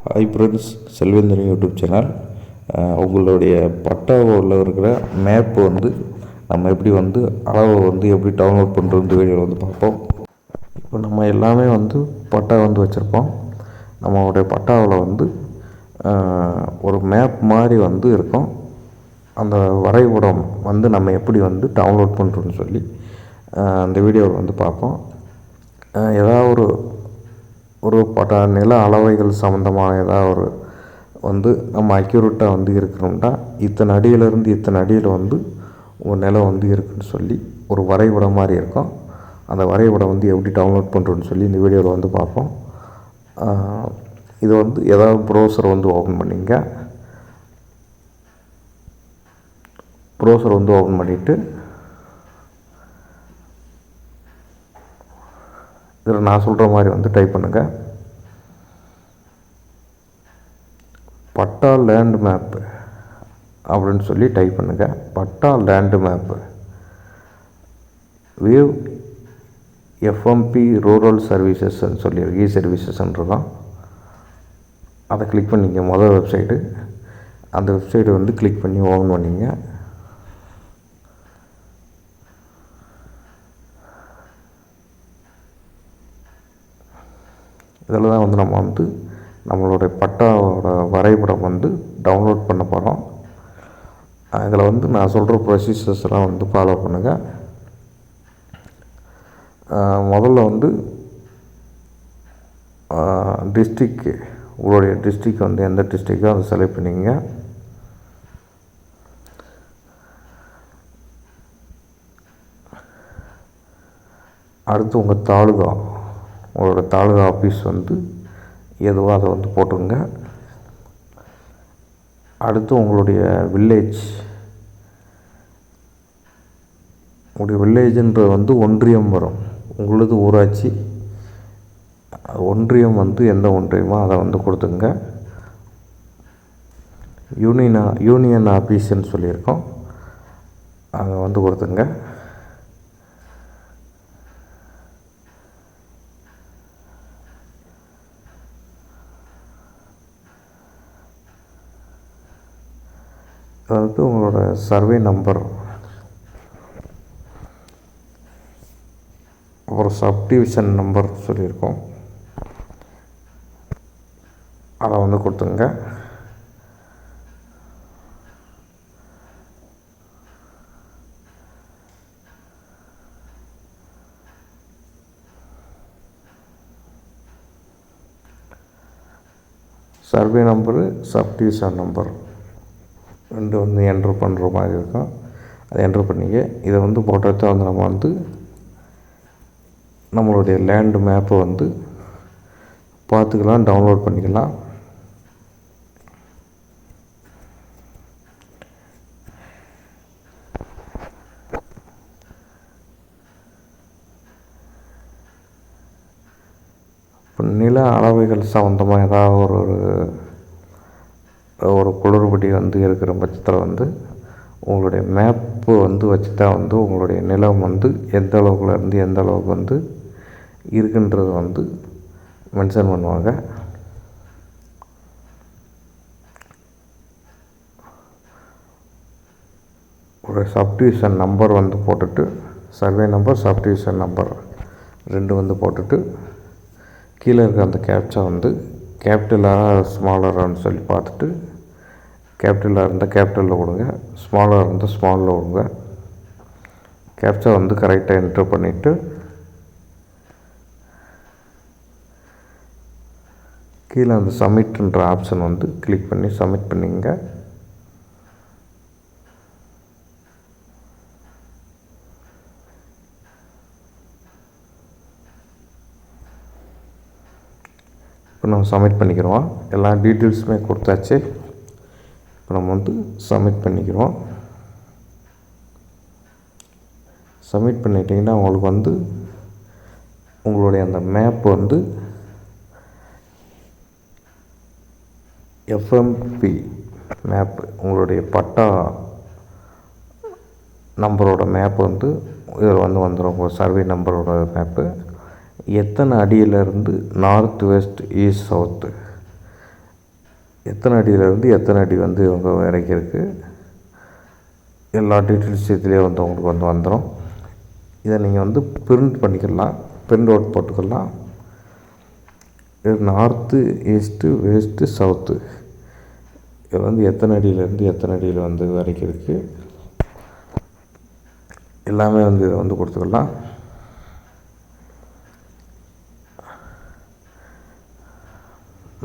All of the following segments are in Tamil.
Hi friends, Selvendran YouTube channel. உங்களுடைய பட்டாவில் இருக்கிற மேப்பு நம்ம எப்படி அளவை எப்படி டவுன்லோட் பண்ணுறது வீடியோவில் பார்ப்போம். இப்போ நம்ம எல்லாமே பட்டா வச்சுருப்போம். நம்மளுடைய பட்டாவில் ஒரு மேப் மாதிரி இருக்கும். அந்த வரைபடம் நம்ம எப்படி டவுன்லோட் பண்ணுறோன்னு சொல்லி அந்த வீடியோவில் பார்ப்போம். ஏதாவது ஒரு பட்டா நில அளவைகள் சம்மந்தமான ஏதாவது நம்ம அக்யூரேட்டாக இருக்கணும்னா இத்தனை அடியிலேருந்து இத்தனை அடியில் ஒரு நிலம் இருக்குன்னு சொல்லி ஒரு வரைபடம் மாதிரி இருக்கும். அந்த வரைபடம் எப்படி டவுன்லோட் பண்ணுறோன்னு சொல்லி இந்த வீடியோவில் பார்ப்போம். இது ஏதாவது ப்ரௌசர் ஓப்பன் பண்ணிங்க. ப்ரௌசர் ஓப்பன் பண்ணிவிட்டு இதில் நான் சொல்கிற மாதிரி டைப் பண்ணுங்கள். பட்டா லேண்ட் மேப்பு அப்படின்னு சொல்லி டைப் பண்ணுங்கள். Patta land map view FMB rural சர்வீசஸ்ன்னு சொல்லி இ சர்வீசஸ்ன்னு இருக்கும். அதை கிளிக் பண்ணிங்க. முதல் வெப்சைட்டு அந்த வெப்சைட்டை கிளிக் பண்ணி ஓப்பன் பண்ணிங்க. இதில் தான் நம்ம நம்மளுடைய பட்டாவோட வரைபடம் டவுன்லோட் பண்ண போகிறோம். இதில் நான் சொல்கிற ப்ரொசீஜர்ஸ்லாம் ஃபாலோ பண்ணுங்கள். முதல்ல டிஸ்ட்ரிக்கு, உங்களுடைய டிஸ்ட்ரிக் எந்த டிஸ்ட்ரிக்கோ அதை செலக்ட் பண்ணிங்க. அடுத்து உங்கள் தாலுகா, உங்களோட தாலுகா ஆஃபீஸ் எதுவோ அதை போட்டுங்க. அடுத்து உங்களுடைய வில்லேஜ், உங்களுடைய வில்லேஜுன்றது ஒன்றியம் வரும். உங்களது ஊராட்சி ஒன்றியம் எந்த ஒன்றியமோ அதை கொடுத்துங்க. யூனியன் ஆஃபீஸுன்னு சொல்லியிருக்கோம், அங்கே கொடுத்துங்க. உங்களோட சர்வே நம்பர், ஒரு சப்டிவிஷன் நம்பர் சொல்லியிருக்கோம், அதை கொடுத்துங்க. சர்வே நம்பரு, சப்டிவிஷன் நம்பர் ரெண்டு என்ட்ரு பண்ணுற மாதிரி இருக்கும். அதை என்ட்ரு பண்ணிங்க. இதை போட்டோ நம்ம நம்மளுடைய லேண்டு மேப்பை பார்த்துக்கலாம், டவுன்லோட் பண்ணிக்கலாம். இப்போ நில அளவைகள் சம்மந்தமாக ஏதாவது ஒரு குளறுபடி இருக்கிற பட்சத்தில் உங்களுடைய மேப்பு வச்சு தான் உங்களுடைய நிலம் எந்த அளவுக்குலேருந்து எந்த அளவுக்கு இருக்குன்றது மென்ஷன் பண்ணுவாங்க. ஒரு சப்டிவிஷன் நம்பர் போட்டுட்டு, சர்வே நம்பர், சப்டிவிஷன் நம்பர் ரெண்டு போட்டுட்டு, கீழே இருக்க அந்த கேப்சா கேபிட்டலாக ஸ்மாலரான்னு சொல்லி பார்த்துட்டு, கேபிட்டலாக இருந்தால் கேபிட்டலில் கொடுங்க, ஸ்மாலாக இருந்தால் ஸ்மாலில் கொடுங்க. கேப்சா கரெக்டாக என்ட்ரு பண்ணிவிட்டு கீழே அந்த சப்மிட்ன்ற ஆப்ஷன் கிளிக் பண்ணி சப்மிட் பண்ணிங்க. இப்போ நம்ம சப்மிட் பண்ணிக்கிறோம். எல்லா டீட்டெயில்ஸுமே கொடுத்தாச்சு. இப்போ நம்ம சப்மிட் பண்ணிக்கிறோம். சப்மிட் பண்ணிட்டீங்கன்னா உங்களுக்கு உங்களுடைய அந்த மேப் எஃப்எம்பி மேப்பு, உங்களுடைய பட்டா நம்பரோட மேப் இதில் வந்துடும். உங்கள் சர்வே நம்பரோட மேப்பு. எத்தனை அடியிலேருந்து நார்த் வெஸ்ட் ஈஸ்ட் சவுத்து எத்தனை அடியிலேருந்து எத்தனை அடி வந்து இவங்க வரைக்கும் இருக்குது, எல்லா டீட்டெயில்ஸ் இதிலே வந்து உங்களுக்கு வந்து வந்துடும். இதை நீங்கள் வந்து பிரிண்ட் பண்ணிக்கலாம், பிரிண்ட் அவுட் போட்டுக்கலாம். இது நார்த்து, ஈஸ்ட்டு, வெஸ்ட்டு, சவுத்து, இது வந்து எத்தனை அடியிலேருந்து எத்தனை அடியில் வந்து வரைக்கும் இருக்குது எல்லாமே வந்து இதை வந்து கொடுத்துக்கலாம்.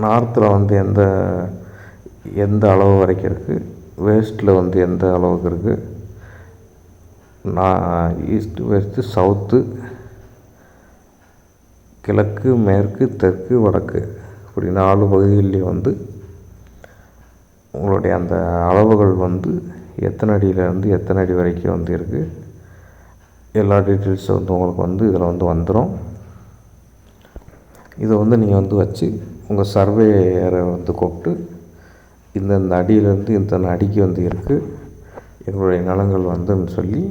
நார்த்தில் வந்து எந்த அளவு வரைக்கும் இருக்குது, வெஸ்ட்டில் வந்து எந்த அளவுக்கு இருக்குது, ஈஸ்ட்டு, வெஸ்ட்டு, சவுத்து, கிழக்கு, மேற்கு, தெற்கு, வடக்கு, இப்படி 4 பகுதிகளிலையும் வந்து உங்களுடைய அந்த அளவுகள் வந்து எத்தனை அடியிலேருந்து எத்தனை அடி வரைக்கும் வந்து இருக்குது, எல்லா டீட்டெயில்ஸும் வந்து உங்களுக்கு வந்து இதில் வந்து வந்துடும். இதை வந்து நீங்கள் வந்து வச்சு உங்கள் சர்வேயரை வந்து கூப்பிட்டு இந்தந்த அடியிலேருந்து இத்தனை அடிக்கு வந்து இருக்குது எங்களுடைய நிலங்கள் வந்துன்னு சொல்லி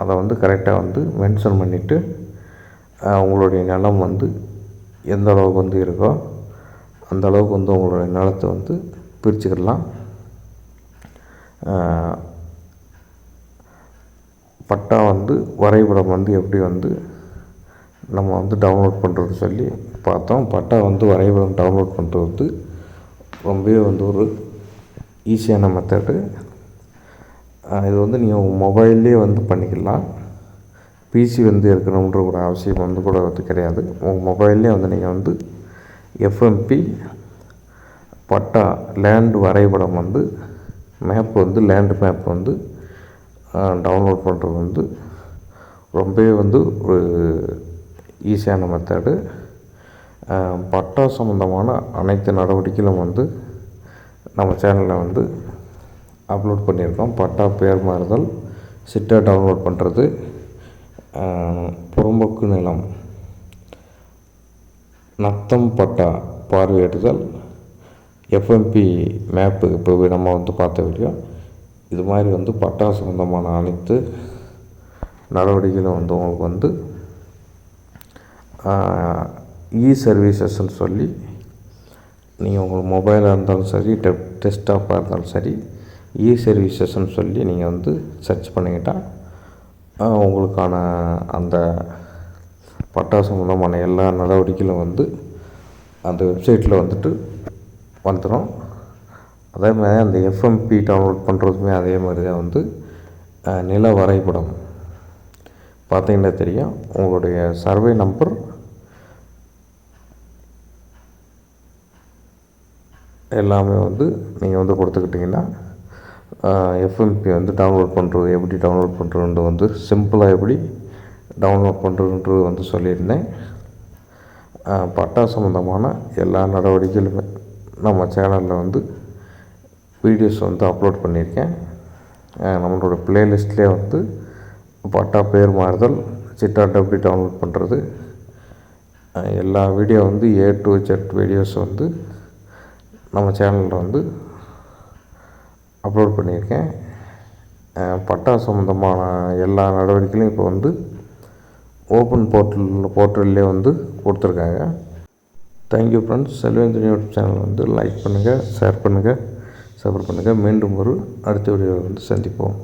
அதை வந்து கரெக்டாக வந்து மென்ஷன் பண்ணிவிட்டு உங்களுடைய நிலம் வந்து எந்த அளவுக்கு வந்து இருக்கோ அந்த அளவுக்கு வந்து உங்களுடைய நிலத்தை வந்து பிரிச்சுக்கிடலாம். பட்டா வந்து வரைபடம் வந்து எப்படி வந்து நம்ம வந்து டவுன்லோட் பண்ணுறது சொல்லி பார்த்தோம். பட்டா வந்து வரைபடம் டவுன்லோட் பண்ணுறது வந்து ரொம்பவே வந்து ஒரு ஈஸியான மெத்தடு. இது வந்து நீங்கள் உங்கள் மொபைல்லே வந்து பண்ணிக்கலாம். பிசி வந்து இருக்கணுன்ற ஒரு அவசியம் வந்து கூட வந்து கிடையாது. உங்கள் மொபைல்லே வந்து நீங்கள் வந்து எஃப்எம்பி பட்டா லேண்ட் வரைபடம் வந்து மேப் வந்து லேண்டு மேப் வந்து டவுன்லோட் பண்ணுறது வந்து ரொம்பவே வந்து ஒரு ஈஸியான மெத்தடு. பட்டா சம்மந்தமான அனைத்து நடவடிக்கைகளும் வந்து நம்ம சேனலில் வந்து அப்லோட் பண்ணியிருக்கோம். பட்டா பேர் மாறுதல், சிட்டா டவுன்லோட் பண்ணுறது, புறம்போக்கு நிலம், நத்தம் பட்டா பார்வையிடுதல், எஃப்எம்பி மேப்பு இப்போ நம்ம வந்து பார்த்த வீடியோ, இது மாதிரி வந்து பட்டா சம்பந்தமான அனைத்து நடவடிக்கைகளும் வந்து உங்களுக்கு வந்து சர்வீசஸ்ன்னு சொல்லி நீங்கள் உங்கள் மொபைலாக இருந்தாலும் சரி, டெஸ்க்டாப்பாக இருந்தாலும் சரி, சர்வீசஸ்ன்னு சொல்லி நீங்கள் வந்து சர்ச் பண்ணிக்கிட்டால் உங்களுக்கான அந்த பட்டா சம்பந்தமான எல்லா நடவடிக்கைகளும் வந்து அந்த வெப்சைட்டில் வந்துட்டு வந்துடும். அதே மாதிரி அந்த எஃப்எம்பி டவுன்லோட் பண்ணுறதுமே அதே மாதிரி தான் வந்து நில வரைபடம் பார்த்தீங்கன்னா தெரியும். உங்களுடைய சர்வே நம்பர் எல்லாமே வந்து நீங்கள் வந்து கொடுத்துக்கிட்டிங்கன்னா எஃப்எம்பி வந்து டவுன்லோட் பண்ணுறது எப்படி டவுன்லோட் பண்ணுறதுன்றது வந்து சிம்பிளாக எப்படி டவுன்லோட் பண்ணுறதுன்றது வந்து சொல்லியிருந்தேன். பட்டா சம்மந்தமான எல்லா நடவடிக்கைகளுமே நம்ம சேனலில் வந்து வீடியோஸ் வந்து அப்லோட் பண்ணியிருக்கேன். நம்மளோட ப்ளேலிஸ்ட்லேயே வந்து பட்டா பேர் மாறுதல், சிட்டா எப்படி டவுன்லோட் பண்ணுறது, எல்லா வீடியோ வந்து A to Z வீடியோஸ் வந்து நம்ம சேனலில் வந்து அப்லோட் பண்ணியிருக்கேன். பட்டா சம்மந்தமான எல்லா நடவடிக்கைகளும் இப்போ வந்து ஓப்பன் போர்ட்டல்லே வந்து கொடுத்துருக்காங்க. Thank you friends. Selvendran YouTube channel வந்து லைக் பண்ணுங்கள், ஷேர் பண்ணுங்கள், சப்ஸ்கிரைப் பண்ணுங்கள். மீண்டும் ஒரு அடுத்த வீடியோவில் வந்து சந்திப்போம்.